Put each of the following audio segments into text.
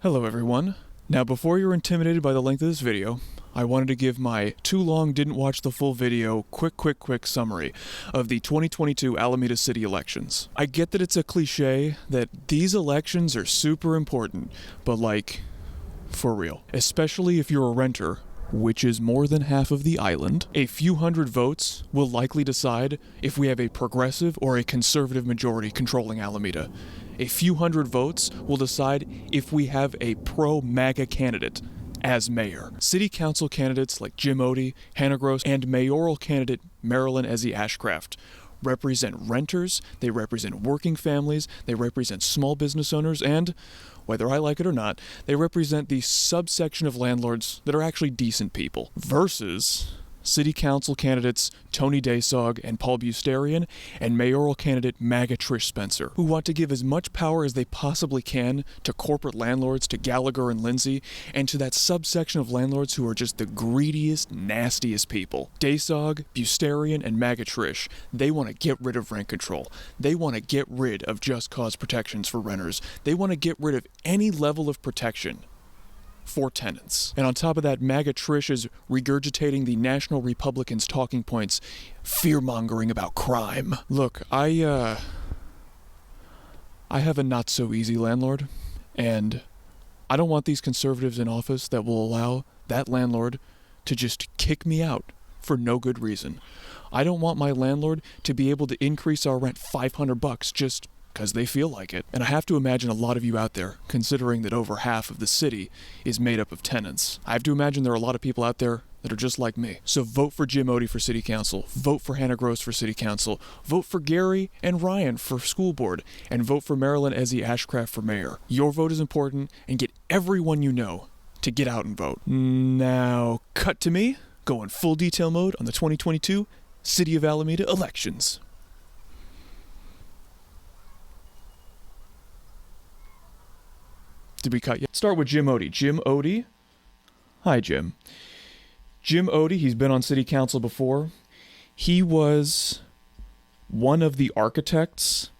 Hello everyone. Now before you're intimidated by the length of this video, I wanted to give my too long didn't watch the full video quick summary of the 2022 Alameda City elections. I get that it's a cliche that these elections are super important, but like, for real. Especially if you're a renter, which is more than half of the island. A few hundred votes will likely decide if we have a progressive or a conservative majority controlling Alameda. A few hundred votes will decide if we have a pro-MAGA candidate as mayor. City council candidates like Jim Oddie, Hannah Groce, and mayoral candidate Marilyn Ashcraft represent renters, they represent working families, they represent small business owners, and, whether I like it or not, they represent the subsection of landlords that are actually decent people. Versus city council candidates Tony Daysog and Beusterien, and mayoral candidate MAGA Trish Spencer, who want to give as much power as they possibly can to corporate landlords, to Gallagher and Lindsay, and to that subsection of landlords who are just the greediest, nastiest people. Daysog, Beusterien, and MAGA Trish, they want to get rid of rent control. They want to get rid of just cause protections for renters. They want to get rid of any level of protection for tenants. And on top of that, MAGA Trish is regurgitating the National Republicans' talking points, fear-mongering about crime. Look, I have a not-so-easy landlord, and I don't want these conservatives in office that will allow that landlord to just kick me out for no good reason. I don't want my landlord to be able to increase our rent $500 just because they feel like it. And I have to imagine a lot of you out there, considering that over half of the city is made up of tenants. I have to imagine there are a lot of people out there that are just like me. So vote for Jim Oddie for city council, vote for Hannah Groce for city council, vote for Gary and Ryan for school board, and vote for Marilyn Ashcraft for mayor. Your vote is important, and get everyone you know to get out and vote. Now, cut to me, going full detail mode on the 2022 City of Alameda elections. Did we cut yet? Start with Jim Oddie. Jim Oddie. Hi, Jim. Jim Oddie, he's been on city council before. He was one of the architects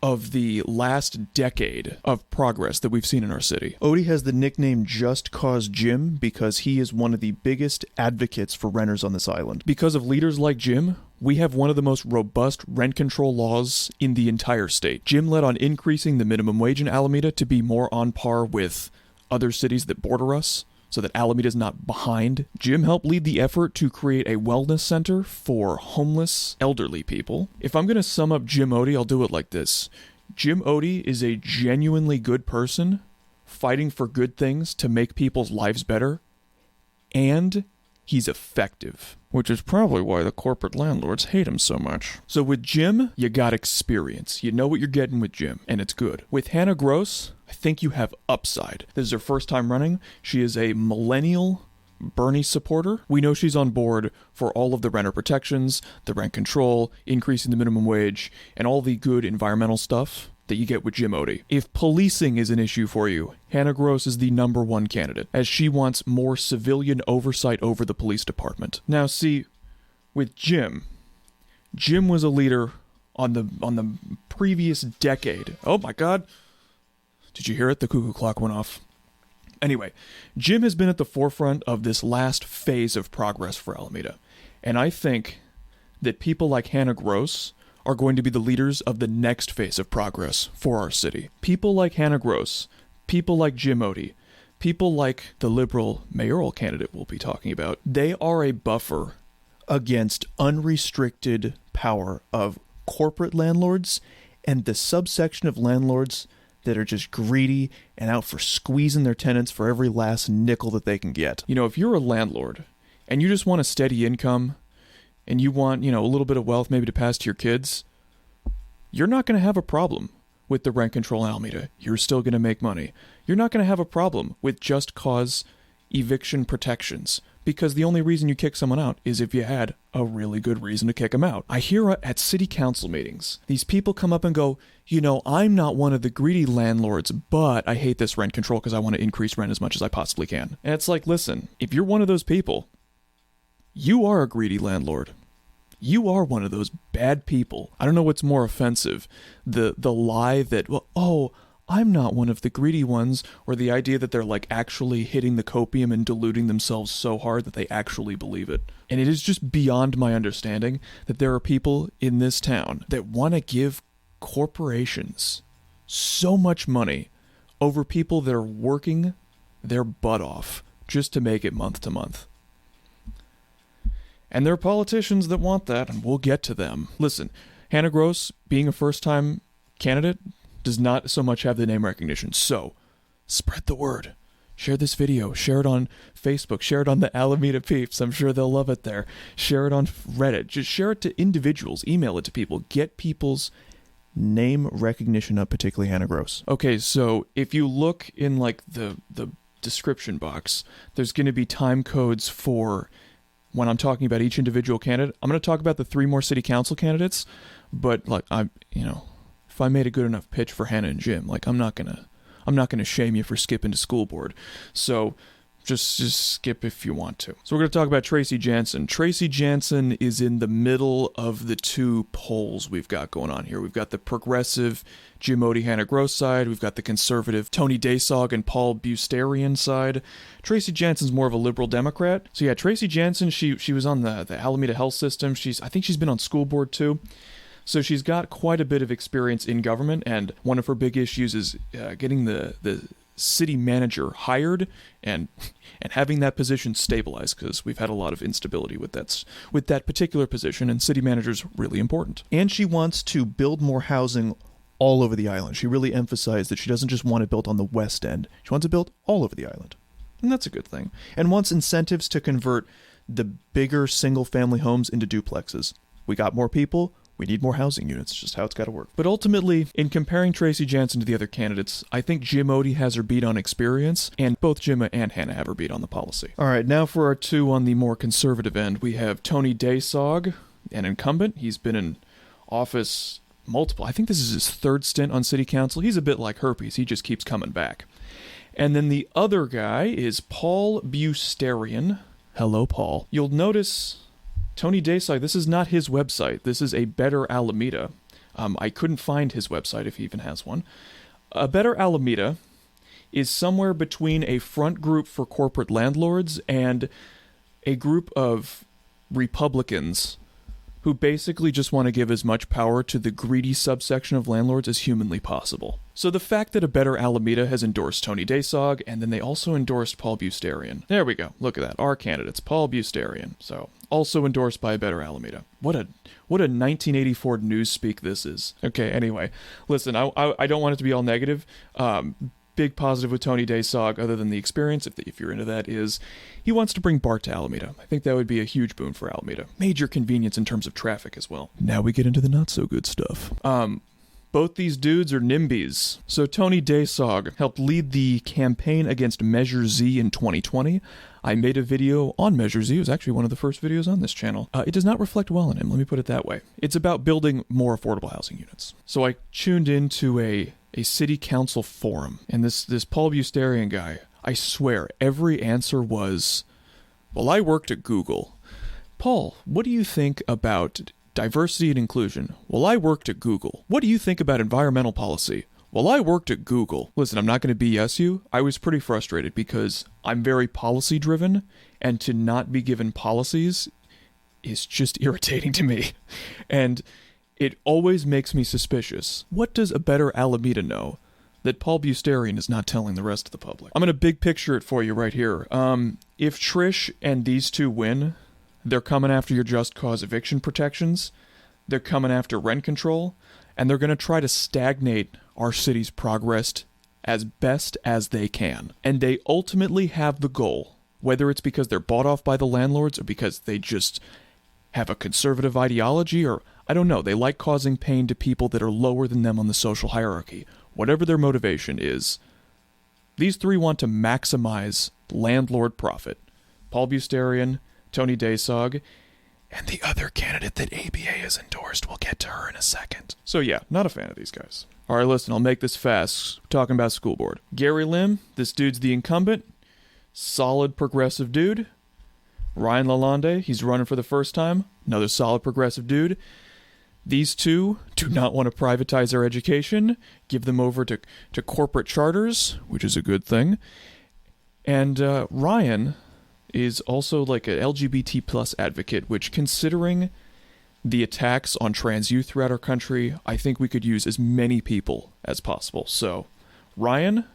of the last decade of progress that we've seen in our city. Oddie has the nickname Just Cause Jim because he is one of the biggest advocates for renters on this island. Because of leaders like Jim, we have one of the most robust rent control laws in the entire state. Jim led on increasing the minimum wage in Alameda to be more on par with other cities that border us, so that Alameda is not behind. Jim helped lead the effort to create a wellness center for homeless elderly people. If I'm going to sum up Jim Oddie, I'll do it like this. Jim Oddie is a genuinely good person fighting for good things to make people's lives better, and he's effective, which is probably why the corporate landlords hate him so much. So with Jim, you got experience. You know what you're getting with Jim, and it's good. With Hannah Groce, I think you have upside. This is her first time running. She is a millennial Bernie supporter. We know she's on board for all of the renter protections, the rent control, increasing the minimum wage, and all the good environmental stuff that you get with Jim Oddie. If policing is an issue for you, Hannah Groce is the #1 candidate, as she wants more civilian oversight over the police department. Now see, with Jim was a leader on the previous decade. Oh my god. Did you hear it? The cuckoo clock went off. Anyway, Jim has been at the forefront of this last phase of progress for Alameda. And I think that people like Hannah Groce are going to be the leaders of the next phase of progress for our city. People like Hannah Groce, people like Jim Oddie, people like the liberal mayoral candidate we'll be talking about, they are a buffer against unrestricted power of corporate landlords and the subsection of landlords that are just greedy and out for squeezing their tenants for every last nickel that they can get. You know, if you're a landlord and you just want a steady income and you want, a little bit of wealth maybe to pass to your kids, you're not going to have a problem with the rent control in Alameda. You're still going to make money. You're not going to have a problem with just cause eviction protections, because the only reason you kick someone out is if you had a really good reason to kick them out. I hear at city council meetings, these people come up and go, I'm not one of the greedy landlords, but I hate this rent control because I want to increase rent as much as I possibly can. And it's like, listen, if you're one of those people, you are a greedy landlord. You are one of those bad people. I don't know what's more offensive, the lie that, I'm not one of the greedy ones, or the idea that they're like actually hitting the copium and deluding themselves so hard that they actually believe it. And it is just beyond my understanding that there are people in this town that want to give corporations so much money over people that are working their butt off just to make it month to month. And there are politicians that want that, and we'll get to them. Listen, Hannah Groce, being a first-time candidate, does not so much have the name recognition. So, spread the word. Share this video. Share it on Facebook. Share it on the Alameda Peeps. I'm sure they'll love it there. Share it on Reddit. Just share it to individuals. Email it to people. Get people's name recognition up, particularly Hannah Groce. Okay, so if you look in like the description box, there's going to be time codes for when I'm talking about each individual candidate. I'm going to talk about the 3 more city council candidates, but like if I made a good enough pitch for Hannah and Jim, like I'm not gonna shame you for skipping to school board. So just skip if you want to. So we're gonna talk about Tracy Jansen. Tracy Jansen is in the middle of the 2 polls we've got going on here. We've got the progressive Jim Oddie, Hannah Groce side. We've got the conservative Tony Daysog and Paul Beusterien side. Tracy Jansen's more of a liberal Democrat. So yeah, Tracy Jansen, she was on the Alameda Health System. I think she's been on school board too. So she's got quite a bit of experience in government, and one of her big issues is getting the city manager hired and having that position stabilized, because we've had a lot of instability with that particular position, and city manager's really important. And she wants to build more housing all over the island. She really emphasized that she doesn't just want it built on the west end. She wants it built all over the island. And that's a good thing. And wants incentives to convert the bigger single-family homes into duplexes. We got more people. We need more housing units, just how it's got to work. But ultimately, in comparing Tracy Jansen to the other candidates, I think Jim Oddie has her beat on experience, and both Jim and Hannah have her beat on the policy. All right, now for our 2 on the more conservative end, we have Tony Daysog, an incumbent. He's been in office I think this is his 3rd stint on city council. He's a bit like herpes. He just keeps coming back. And then the other guy is Paul Beusterien. Hello, Paul. You'll notice Tony Daysog, this is not his website. This is a Better Alameda. I couldn't find his website if he even has one. A Better Alameda is somewhere between a front group for corporate landlords and a group of Republicans who basically just want to give as much power to the greedy subsection of landlords as humanly possible. So the fact that A Better Alameda has endorsed Tony Daysog, and then they also endorsed Paul Beusterien. There we go. Look at that. Our candidates, Paul Beusterien. So, also endorsed by A Better Alameda. What a 1984 newspeak this is. Okay, anyway. Listen, I don't want it to be all negative. Big positive with Tony Daysog, other than the experience, if you're into that, is he wants to bring BART to Alameda. I think that would be a huge boon for Alameda. Major convenience in terms of traffic as well. Now we get into the not-so-good stuff. Both these dudes are NIMBYs. So Tony Daysog helped lead the campaign against Measure Z in 2020. I made a video on Measure Z. It was actually one of the first videos on this channel. It does not reflect well on him, let me put it that way. It's about building more affordable housing units. So I tuned into a city council forum, and this Paul Beusterien guy, I swear, every answer was, well, I worked at Google. Paul, what do you think about diversity and inclusion? Well, I worked at Google. What do you think about environmental policy? Well, I worked at Google. Listen, I'm not going to BS you. I was pretty frustrated because I'm very policy driven, and to not be given policies is just irritating to me. And it always makes me suspicious. What does A Better Alameda know that Paul Beusterien is not telling the rest of the public? I'm going to big picture it for you right here. If Trish and these 2 win, they're coming after your just cause eviction protections, they're coming after rent control, and they're going to try to stagnate our city's progress as best as they can. And they ultimately have the goal, whether it's because they're bought off by the landlords or because they just have a conservative ideology, or I don't know, they like causing pain to people that are lower than them on the social hierarchy. Whatever their motivation is, these 3 want to maximize landlord profit. Paul Beusterien, Tony Daysog, and the other candidate that ABA has endorsed. We'll get to her in a second. So yeah, not a fan of these guys. All right, listen, I'll make this fast. We're talking about school board. Gary Lim, this dude's the incumbent. Solid progressive dude. Ryan Lalonde, he's running for the first time. Another solid progressive dude. These two do not want to privatize their education, give them over to corporate charters, which is a good thing. And Ryan is also like an LGBT plus advocate, which, considering the attacks on trans youth throughout our country, I think we could use as many people as possible. So, Ryan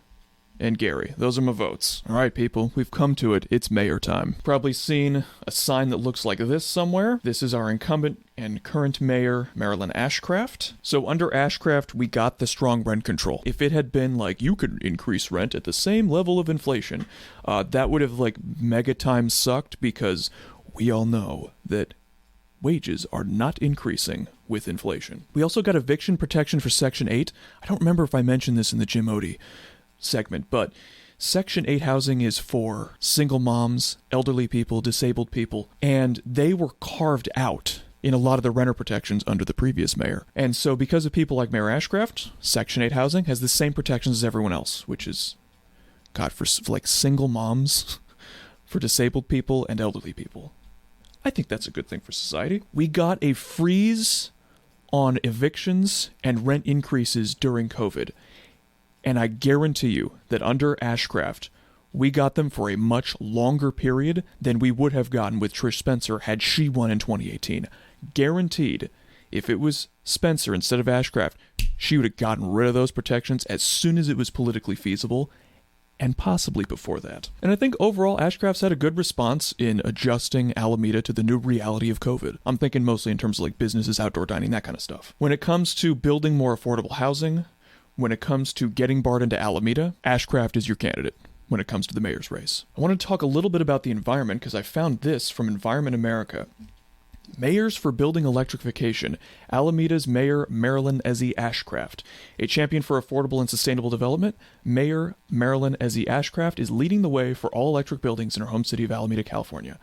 and Gary, those are my votes. All right, people, we've come to it. It's mayor time. Probably seen a sign that looks like this somewhere. This is our incumbent and current mayor, Marilyn Ashcraft. So under Ashcraft, we got the strong rent control. If it had been like, you could increase rent at the same level of inflation, that would have like mega times sucked, because we all know that wages are not increasing with inflation. We also got eviction protection for Section 8. I don't remember if I mentioned this in the Jim Oddie segment, but Section 8 housing is for single moms, elderly people, disabled people, and they were carved out in a lot of the renter protections under the previous mayor. And so because of people like Mayor Ashcraft, Section 8 housing has the same protections as everyone else, which is, God, for like single moms, for disabled people, and elderly people. I think that's a good thing for society. We got a freeze on evictions and rent increases during COVID. And I guarantee you that under Ashcraft, we got them for a much longer period than we would have gotten with Trish Spencer had she won in 2018. Guaranteed, if it was Spencer instead of Ashcraft, she would have gotten rid of those protections as soon as it was politically feasible, and possibly before that. And I think overall, Ashcraft's had a good response in adjusting Alameda to the new reality of COVID. I'm thinking mostly in terms of like businesses, outdoor dining, that kind of stuff. When it comes to building more affordable housing, when it comes to getting BART into Alameda, Ashcraft is your candidate when it comes to the mayor's race. I want to talk a little bit about the environment, because I found this from Environment America. Mayors for building electrification. Alameda's Mayor Marilyn Ashcraft. A champion for affordable and sustainable development, Mayor Marilyn Ashcraft is leading the way for all electric buildings in her home city of Alameda, California.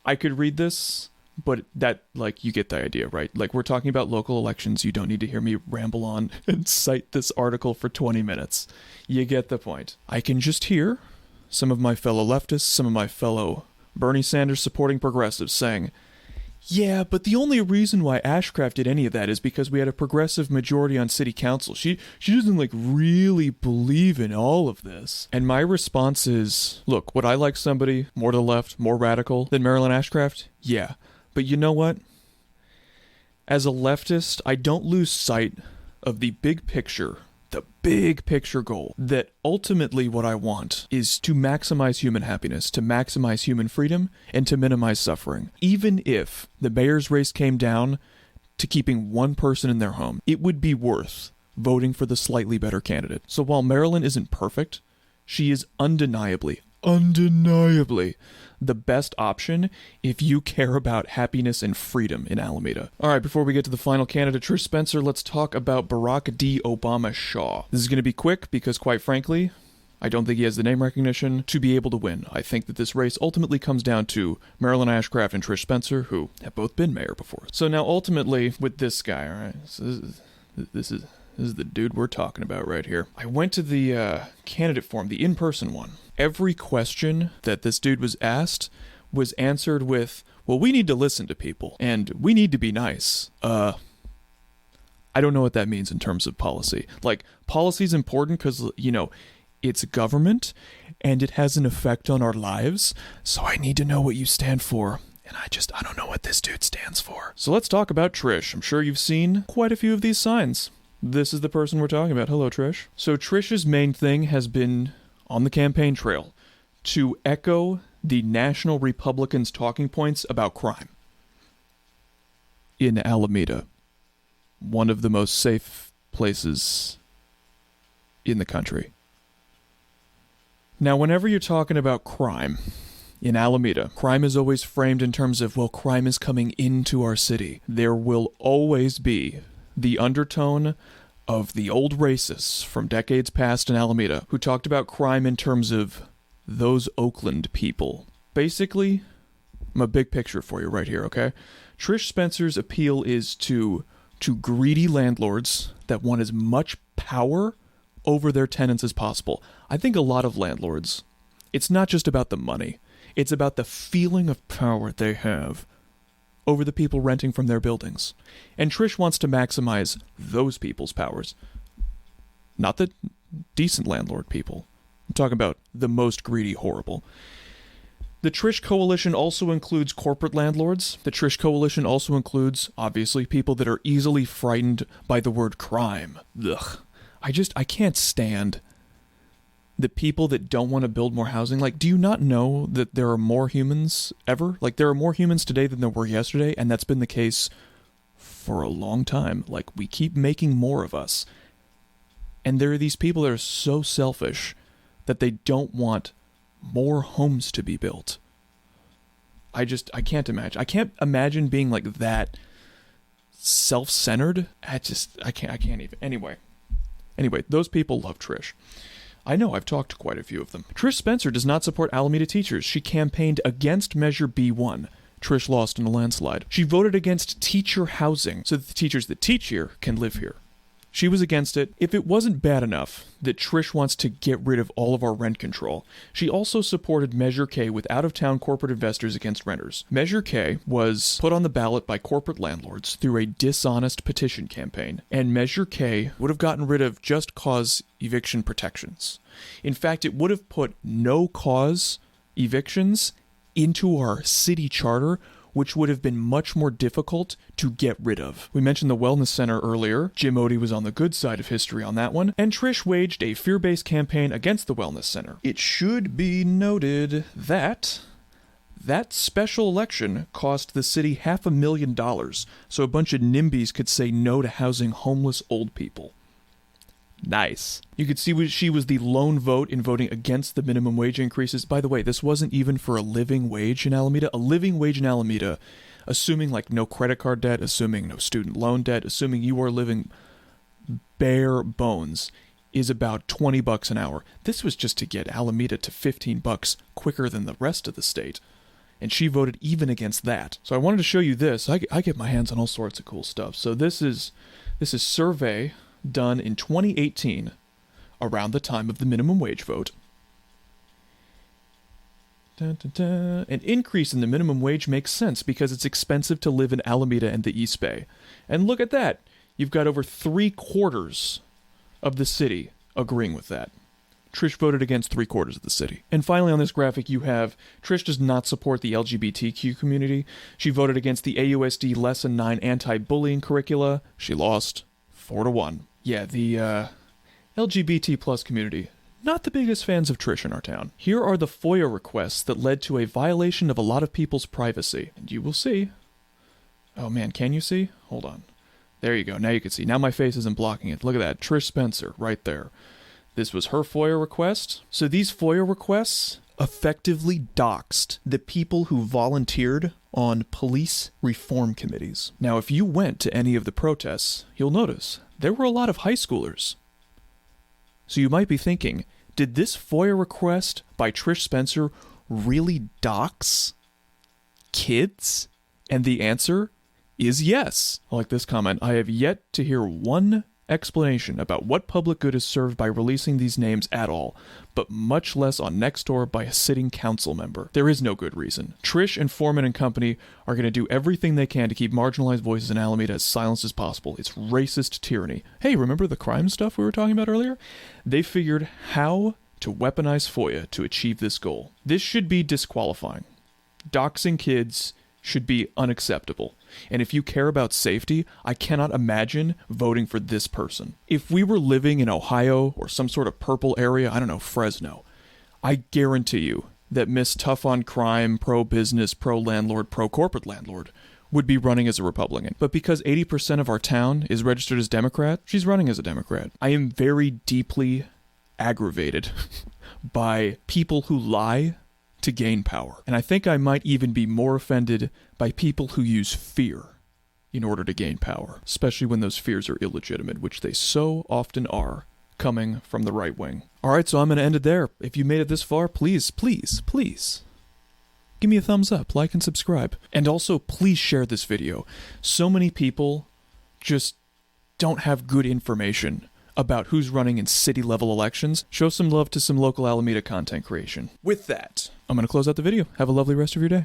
I could read this, but that, like, you get the idea, right? Like, we're talking about local elections. You don't need to hear me ramble on and cite this article for 20 minutes. You get the point. I can just hear some of my fellow leftists, some of my fellow Bernie Sanders supporting progressives saying, yeah, but the only reason why Ashcraft did any of that is because we had a progressive majority on city council. She doesn't, like, really believe in all of this. And my response is, look, would I like somebody more to the left, more radical than Marilyn Ashcraft? Yeah. But you know what? As a leftist, I don't lose sight of the big picture goal, that ultimately what I want is to maximize human happiness, to maximize human freedom, and to minimize suffering. Even if the mayor's race came down to keeping one person in their home, it would be worth voting for the slightly better candidate. So while Marilyn isn't perfect, she is undeniably the best option if you care about happiness and freedom in Alameda. Alright, before we get to the final candidate, Trish Spencer, let's talk about Barack D. Obama Shaw. This is going to be quick because, quite frankly, I don't think he has the name recognition to be able to win. I think that this race ultimately comes down to Marilyn Ashcraft and Trish Spencer, who have both been mayor before. So now, ultimately, with this guy, alright, so this is the dude we're talking about right here. I went to the candidate forum, the in-person one. Every question that this dude was asked was answered with, well, we need to listen to people, and we need to be nice. I don't know what that means in terms of policy. Like, policy's important because, you know, it's government, and it has an effect on our lives, so I need to know what you stand for. And I don't know what this dude stands for. So let's talk about Trish. I'm sure you've seen quite a few of these signs. This is the person we're talking about. Hello, Trish. So Trish's main thing has been, on the campaign trail, to echo the National Republicans' talking points about crime in Alameda, one of the most safe places in the country. Now, whenever you're talking about crime in Alameda, crime is always framed in terms of, well, crime is coming into our city. There will always be the undertone of the old racists from decades past in Alameda who talked about crime in terms of those Oakland people. Basically, I'm a big picture for you right here, okay? Trish Spencer's appeal is to greedy landlords that want as much power over their tenants as possible. I think a lot of landlords, it's not just about the money. It's about the feeling of power they have over the people renting from their buildings. And Trish wants to maximize those people's powers. Not the decent landlord people. I'm talking about the most greedy, horrible. The Trish Coalition also includes corporate landlords. The Trish Coalition also includes, obviously, people that are easily frightened by the word crime. Ugh. I can't stand the people that don't want to build more housing. Like, do you not know that there are more humans ever? Like, there are more humans today than there were yesterday, and that's been the case for a long time. Like, we keep making more of us. And there are these people that are so selfish that they don't want more homes to be built. I can't imagine. I can't imagine being like that self-centered. I can't even. Anyway, those people love Trish. I know, I've talked to quite a few of them. Trish Spencer does not support Alameda teachers. She campaigned against Measure B1. Trish lost in a landslide. She voted against teacher housing so that the teachers that teach here can live here. She was against it. If it wasn't bad enough that Trish wants to get rid of all of our rent control, she also supported Measure K with out-of-town corporate investors against renters. Measure K was put on the ballot by corporate landlords through a dishonest petition campaign, and Measure K would have gotten rid of just cause eviction protections. In fact, it would have put no cause evictions into our city charter, which would have been much more difficult to get rid of. We mentioned the Wellness Center earlier. Jim Oddie was on the good side of history on that one, and Trish waged a fear-based campaign against the Wellness Center. It should be noted that that special election cost the city $500,000, so a bunch of NIMBYs could say no to housing homeless old people. Nice. You could see she was the lone vote in voting against the minimum wage increases. By the way, this wasn't even for a living wage in Alameda. A living wage in Alameda, assuming like no credit card debt, assuming no student loan debt, assuming you are living bare bones, is about $20 an hour. This was just to get Alameda to $15 quicker than the rest of the state. And she voted even against that. So I wanted to show you this. I get my hands on all sorts of cool stuff. So this is survey done in 2018, around the time of the minimum wage vote. Dun, dun, dun. An increase in the minimum wage makes sense because it's expensive to live in Alameda and the East Bay. And look at that. You've got over 3/4 of the city agreeing with that. Trish voted against 3/4 of the city. And finally on this graphic you have Trish does not support the LGBTQ community. She voted against the AUSD Lesson 9 anti-bullying curricula. She lost 4-1. Yeah, the LGBT plus community, not the biggest fans of Trish in our town. Here are the FOIA requests that led to a violation of a lot of people's privacy. And you will see. Oh man, can you see? Hold on. There you go, now you can see. Now my face isn't blocking it. Look at that, Trish Spencer, right there. This was her FOIA request. So these FOIA requests effectively doxed the people who volunteered on police reform committees. Now, if you went to any of the protests, you'll notice there were a lot of high schoolers. So you might be thinking, did this FOIA request by Trish Spencer really dox kids? And the answer is yes. I like this comment. I have yet to hear one explanation about what public good is served by releasing these names at all, but much less on Nextdoor by a sitting council member. There is no good reason. Trish and Foreman and company are going to do everything they can to keep marginalized voices in Alameda as silenced as possible. It's racist tyranny. Hey, remember the crime stuff we were talking about earlier? They figured how to weaponize FOIA to achieve this goal. This should be disqualifying. Doxing kids should be unacceptable. And if you care about safety, I cannot imagine voting for this person. If we were living in Ohio or some sort of purple area, I don't know, Fresno, I guarantee you that Miss Tough on Crime, pro-business, pro-landlord, pro-corporate landlord would be running as a Republican. But because 80% of our town is registered as Democrat, she's running as a Democrat. I am very deeply aggravated by people who lie to gain power. And I think I might even be more offended by people who use fear in order to gain power, especially when those fears are illegitimate, which they so often are, coming from the right wing. Alright, so I'm going to end it there. If you made it this far, please, please, please, give me a thumbs up, like and subscribe. And also, please share this video. So many people just don't have good information about who's running in city-level elections. Show some love to some local Alameda content creation. With that, I'm going to close out the video. Have a lovely rest of your day.